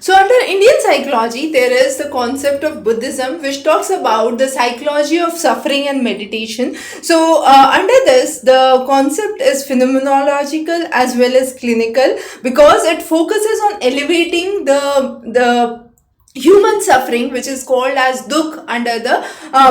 So, under Indian psychology, there is the concept of Buddhism, which talks about the psychology of suffering and meditation. So, under this, the concept is phenomenological as well as clinical, because it focuses on elevating the human suffering, which is called as dukh under the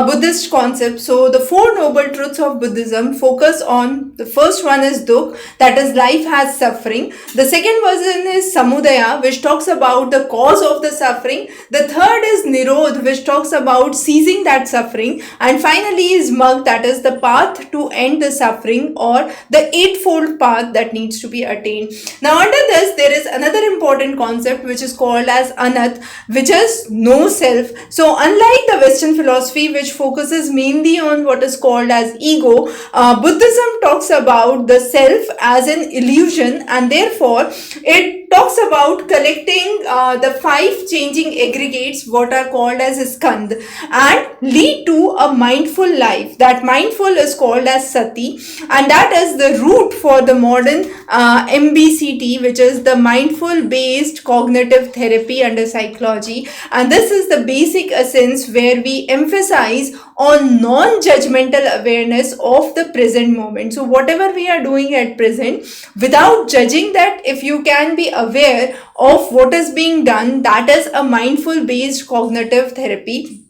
Buddhist concept. So the four noble truths of Buddhism focus on, the first one is dukh, that is life has suffering. The second version is samudaya, which talks about the cause of the suffering. The third is nirodh, which talks about ceasing that suffering. And finally is magh, that is the path to end the suffering, or the eightfold path that needs to be attained. Now under this, there is another important concept which is called as anat, which is no self. So unlike the Western philosophy, which focuses mainly on what is called as ego, Buddhism talks about the self as an illusion, and therefore it talks about collecting the five changing aggregates, what are called as skand, and lead to a mindful life. That mindful is called as sati, and that is the root for the modern MBCT, which is the mindful based cognitive therapy under psychology. And this is the basic essence where we emphasize on non-judgmental awareness of the present moment. So whatever we are doing at present, without judging that, if you can be aware of what is being done, that is a mindful based cognitive therapy,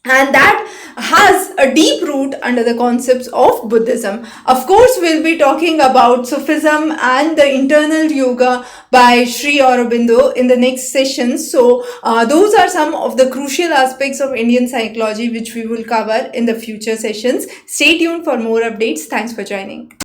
and that has a deep root under the concepts of Buddhism. Of course, we'll be talking about Sufism and the internal yoga by Sri Aurobindo in the next session. So those are some of the crucial aspects of Indian psychology which we will cover in the future sessions. Stay tuned for more updates. Thanks for joining.